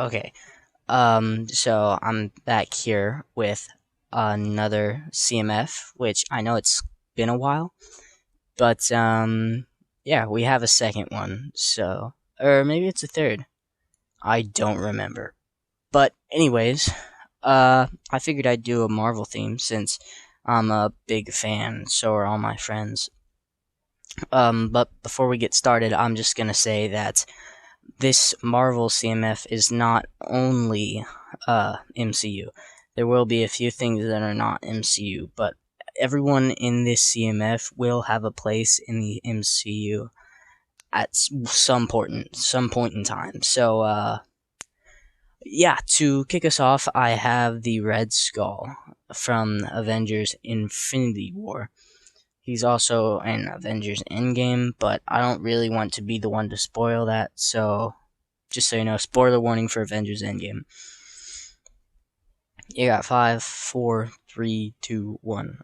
Okay. So I'm back here with another CMF, which I know it's been a while, but yeah, we have a second one. So, or maybe it's a third. I don't remember. But anyways, I figured I'd do a Marvel theme since I'm a big fan. So are all my friends. But before we get started, I'm just gonna say that this Marvel CMF is not only MCU. There will be a few things that are not MCU, but everyone in this CMF will have a place in the MCU at some point in time. So yeah, to kick us off, I have the Red Skull from Avengers Infinity War. He's also in Avengers Endgame, but I don't really want to be the one to spoil that, so just so you know, spoiler warning for Avengers Endgame. You got 5, 4, 3, 2, 1.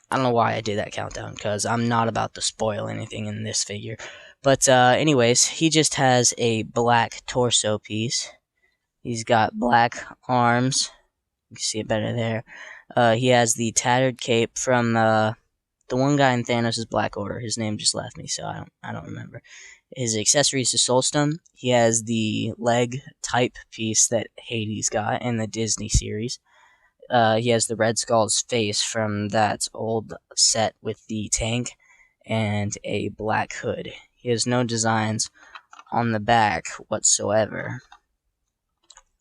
I don't know why I did that countdown, because I'm not about to spoil anything in this figure. But, anyways, he just has a black torso piece. He's got black arms. You can see it better there. He has the tattered cape from, the one guy in Thanos' Black Order. His name just left me, so I don't remember. His accessories to Soulstone. He has the leg type piece that Hades got in the Disney series. He has the Red Skull's face from that old set with the tank and a black hood. He has no designs on the back whatsoever.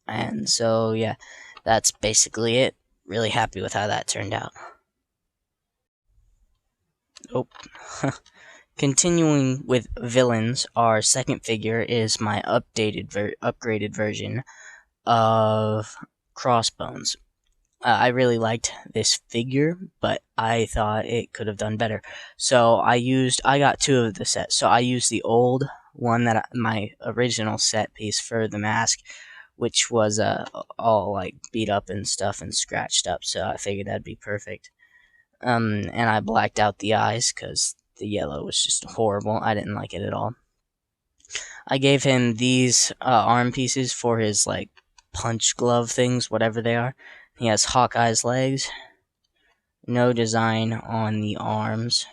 And so, yeah, that's basically it. Really happy with how that turned out. Oh. Continuing with villains, our second figure is my upgraded version of Crossbones. I really liked this figure, but I thought it could have done better. So I got two of the sets. So I used the old one my original set piece for the mask, which was all like beat up and stuff and scratched up. So I figured that'd be perfect. And I blacked out the eyes because the yellow was just horrible. I didn't like it at all. I gave him these arm pieces for his like punch glove things, whatever they are. He has Hawkeye's legs. No design on the arms.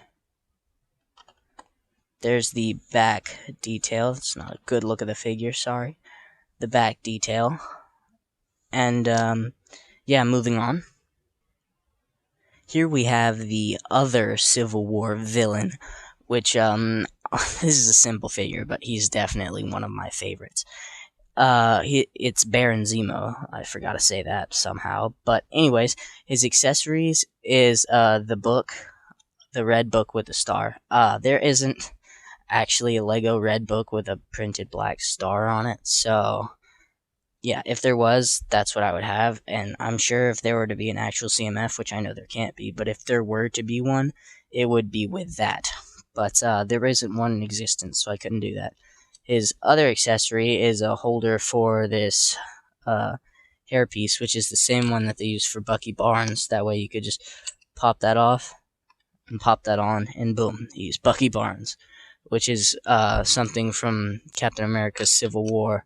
There's the back detail. It's not a good look of the figure, sorry. The back detail. And yeah, moving on. Here we have the other Civil War villain, which, this is a simple figure, but he's definitely one of my favorites. It's Baron Zemo. I forgot to say that somehow. But anyways, his accessories is, the book, the red book with the star. There isn't actually a Lego red book with a printed black star on it, so yeah, if there was, that's what I would have, and I'm sure if there were to be an actual CMF, which I know there can't be, but if there were to be one, it would be with that. But there isn't one in existence, so I couldn't do that. His other accessory is a holder for this hairpiece, which is the same one that they use for Bucky Barnes. That way you could just pop that off and pop that on, and boom, he's Bucky Barnes, which is something from Captain America's Civil War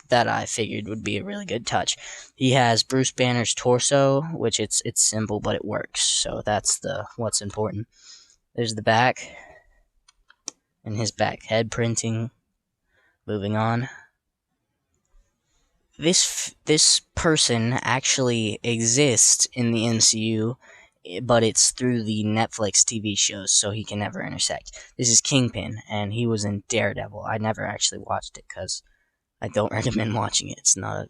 that I figured would be a really good touch. He has Bruce Banner's torso, which it's simple, but it works. So that's what's important. There's the back, and his back head printing. Moving on. This person actually exists in the MCU, but it's through the Netflix TV shows, so he can never intersect. This is Kingpin, and he was in Daredevil. I never actually watched it because I don't recommend watching it. It's not a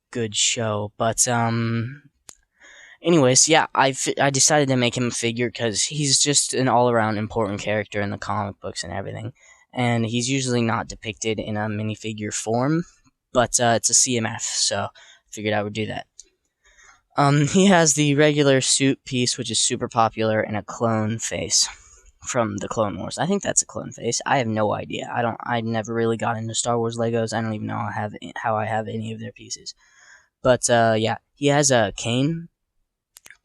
good show. But, anyways, yeah, I decided to make him a figure because he's just an all-around important character in the comic books and everything. And he's usually not depicted in a minifigure form, but it's a CMF, so I figured I would do that. He has the regular suit piece, which is super popular, and a clone face from the Clone Wars. I think that's a clone face. I have no idea. I never really got into Star Wars Legos. I don't even know how I have any of their pieces. But yeah, he has a cane,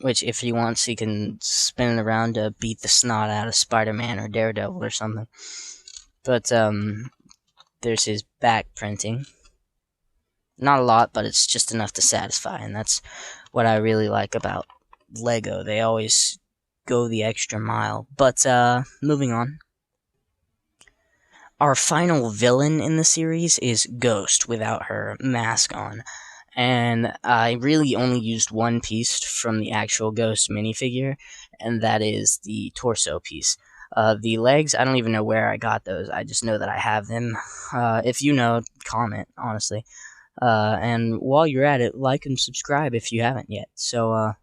which if he wants, he can spin it around to beat the snot out of Spider-Man or Daredevil or something. But there's his back printing. Not a lot, but it's just enough to satisfy, and that's what I really like about Lego. They always go the extra mile. But, moving on. Our final villain in the series is Ghost without her mask on. And I really only used one piece from the actual Ghost minifigure, and that is the torso piece. The legs, I don't even know where I got those. I just know that I have them. If you know, comment, honestly. And while you're at it, like and subscribe if you haven't yet. So,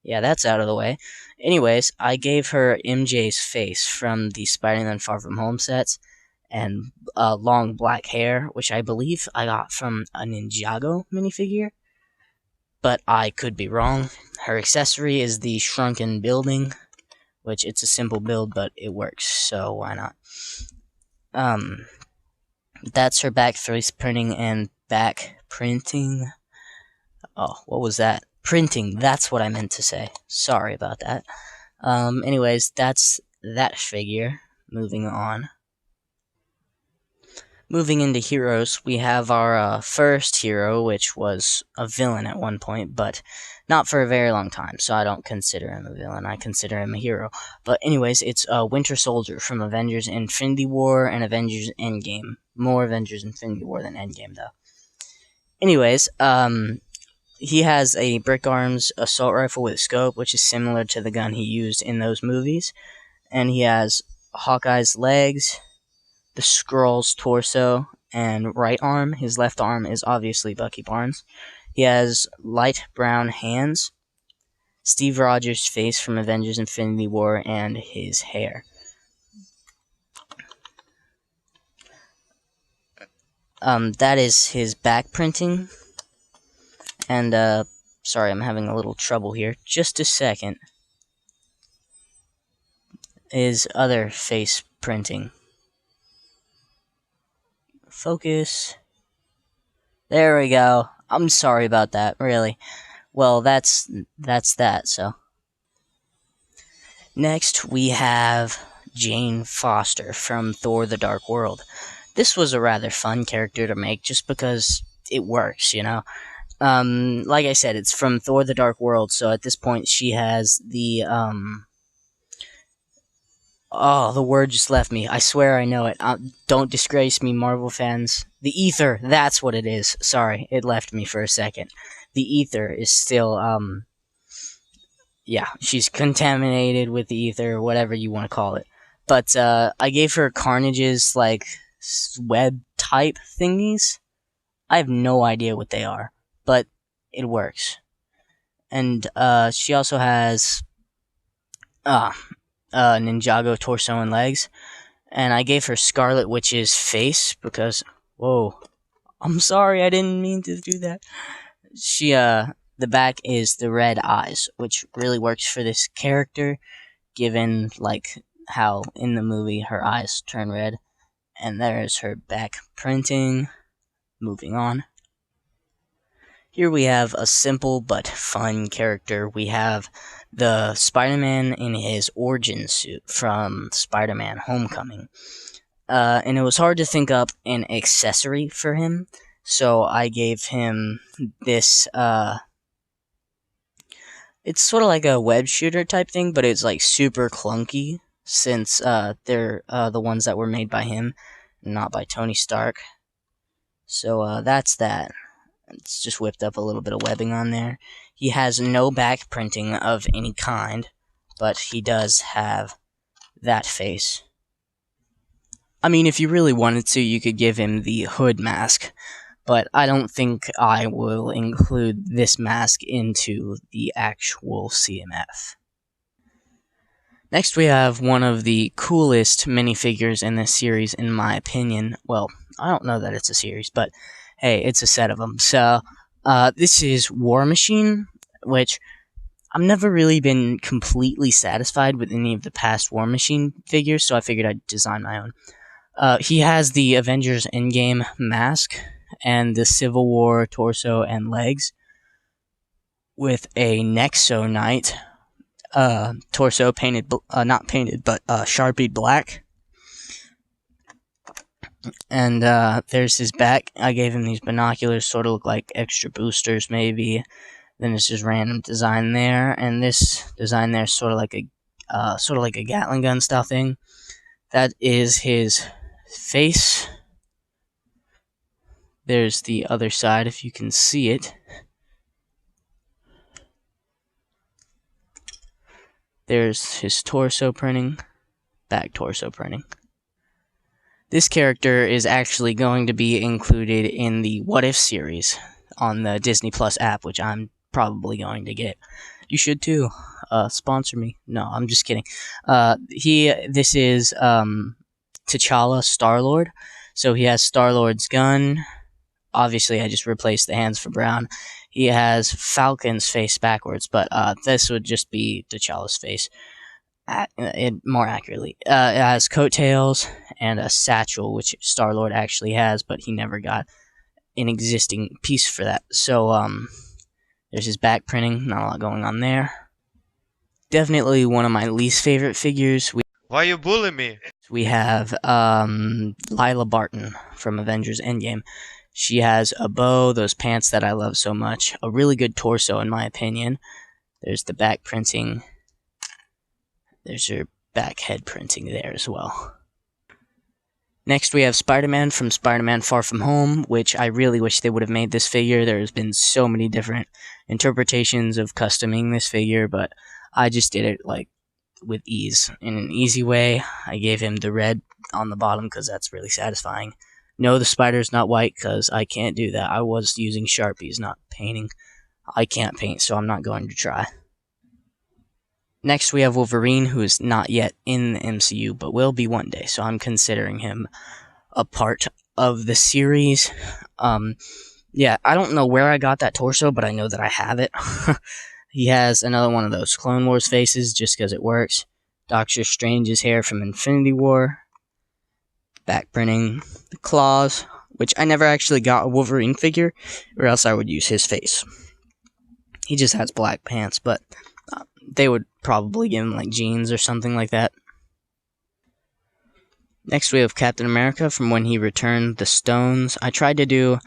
yeah, that's out of the way. Anyways, I gave her MJ's face from the Spider-Man Far From Home sets, and long black hair, which I believe I got from a Ninjago minifigure, but I could be wrong. Her accessory is the shrunken building, which it's a simple build, but it works, so why not? That's her back face printing and back printing. Oh, what was that? Printing, that's what I meant to say. Sorry about that. Anyways, that's that figure. Moving on. Moving into heroes, we have our first hero, which was a villain at one point, but not for a very long time, so I don't consider him a villain. I consider him a hero. But anyways, it's Winter Soldier from Avengers Infinity War and Avengers Endgame. More Avengers Infinity War than Endgame, though. Anyways, he has a Brick Arms assault rifle with a scope, which is similar to the gun he used in those movies. And he has Hawkeye's legs, the Skrull's torso, and right arm. His left arm is obviously Bucky Barnes. He has light brown hands, Steve Rogers' face from Avengers Infinity War, and his hair. That is his back printing. And, sorry, I'm having a little trouble here. Just a second. His other face printing. Focus. There we go. I'm sorry about that, really. Well, that's that, so. Next, we have Jane Foster from Thor: The Dark World. This was a rather fun character to make just because it works, you know? Like I said, it's from Thor: The Dark World, so at this point she has the, oh, the word just left me. I swear I know it. Don't disgrace me, Marvel fans. The ether, that's what it is. Sorry, it left me for a second. The ether is still, yeah, she's contaminated with the ether, whatever you want to call it. But, I gave her Carnage's, like, web-type thingies. I have no idea what they are, but it works. And, she also has, Ninjago torso and legs, and I gave her Scarlet Witch's face because, whoa, I'm sorry, I didn't mean to do that. She, the back is the red eyes, which really works for this character, given, like, how in the movie her eyes turn red. And there's her back printing. Moving on. Here we have a simple but fun character. We have the Spider-Man in his origin suit from Spider-Man Homecoming. And it was hard to think up an accessory for him, so I gave him this, it's sort of like a web shooter type thing, but it's like super clunky, since they're the ones that were made by him, not by Tony Stark. So that's that. It's just whipped up a little bit of webbing on there. He has no back printing of any kind, but he does have that face. I mean, if you really wanted to, you could give him the hood mask, but I don't think I will include this mask into the actual CMF. Next, we have one of the coolest minifigures in this series, in my opinion. Well, I don't know that it's a series, but hey, it's a set of them. So, this is War Machine, which I've never really been completely satisfied with any of the past War Machine figures, so I figured I'd design my own. He has the Avengers Endgame mask and the Civil War torso and legs with a Nexo Knight torso painted, not painted, but sharpied black. And there's his back. I gave him these binoculars, sort of look like extra boosters, maybe. Then it's just random design there, and this design there is sort of like a Gatling gun style thing. That is his face. There's the other side, if you can see it. There's his torso printing, back torso printing. This character is actually going to be included in the What If series on the Disney Plus app, which I'm probably going to get. You should too. Sponsor me. No, I'm just kidding. This is T'Challa Star-Lord. So he has Star-Lord's gun. Obviously, I just replaced the hands for brown. He has Falcon's face backwards, but this would just be T'Challa's face. More accurately. It has coattails and a satchel, which Star-Lord actually has, but he never got an existing piece for that. So, there's his back printing, not a lot going on there. Definitely one of my least favorite figures. Why you bully me? We have Lila Barton from Avengers Endgame. She has a bow, those pants that I love so much, a really good torso in my opinion. There's the back printing. There's her back head printing there as well. Next we have SpiderMan from Spider-Man Far From Home, which I really wish they would have made this figure. There's been so many different interpretations of customing this figure, but I just did it like with ease. In an easy way, I gave him the red on the bottom because that's really satisfying. No, the spider's not white because I can't do that. I was using Sharpies, not painting. I can't paint, so I'm not going to try. Next, we have Wolverine, who is not yet in the MCU, but will be one day, so I'm considering him a part of the series. Yeah, I don't know where I got that torso, but I know that I have it. He has another one of those Clone Wars faces, just because it works. Doctor Strange's hair from Infinity War. Back printing. The claws, which I never actually got a Wolverine figure, or else I would use his face. He just has black pants, but they would probably give him like jeans or something like that. Next we have Captain America from when he returned the stones. I tried to do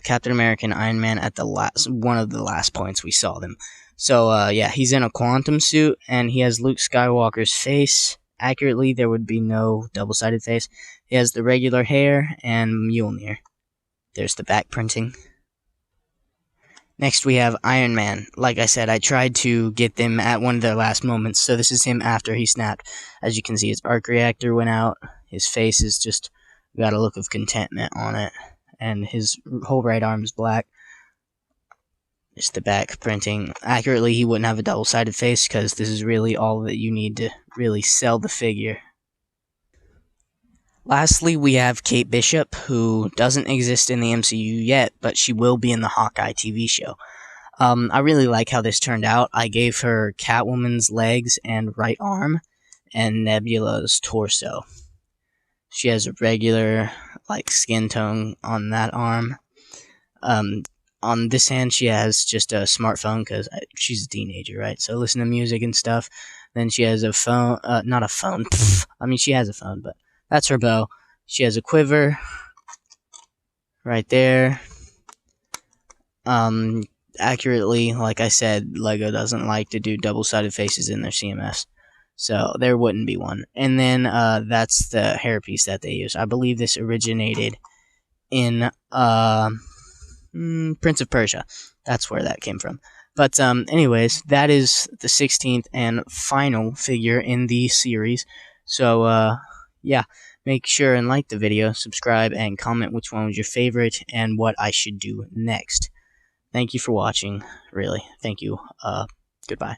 Captain America and Iron Man at one of the last points we saw them. So yeah, he's in a quantum suit and he has Luke Skywalker's face. Accurately, there would be no double-sided face. He has the regular hair and Mjolnir. There's the back printing. Next we have Iron Man. Like I said, I tried to get them at one of their last moments, so this is him after he snapped. As you can see, his arc reactor went out. His face is just got a look of contentment on it, and his whole right arm is black. Just the back printing. Accurately, he wouldn't have a double-sided face because this is really all that you need to really sell the figure. Lastly, we have Kate Bishop, who doesn't exist in the MCU yet, but she will be in the Hawkeye TV show. I really like how this turned out. I gave her Catwoman's legs and right arm, and Nebula's torso. She has a regular, like, skin tone on that arm. On this hand, she has just a smartphone, because she's a teenager, right? So listen to music and stuff. Then she has a phone, not a phone, I mean, she has a phone, but that's her bow. She has a quiver right there. Accurately, like I said, LEGO doesn't like to do double-sided faces in their CMS, so there wouldn't be one. And then that's the hairpiece that they use. I believe this originated in Prince of Persia. That's where that came from. But anyways, that is the 16th and final figure in the series. So yeah, make sure and like the video, subscribe, and comment which one was your favorite and what I should do next. Thank you for watching, really. Thank you. Goodbye.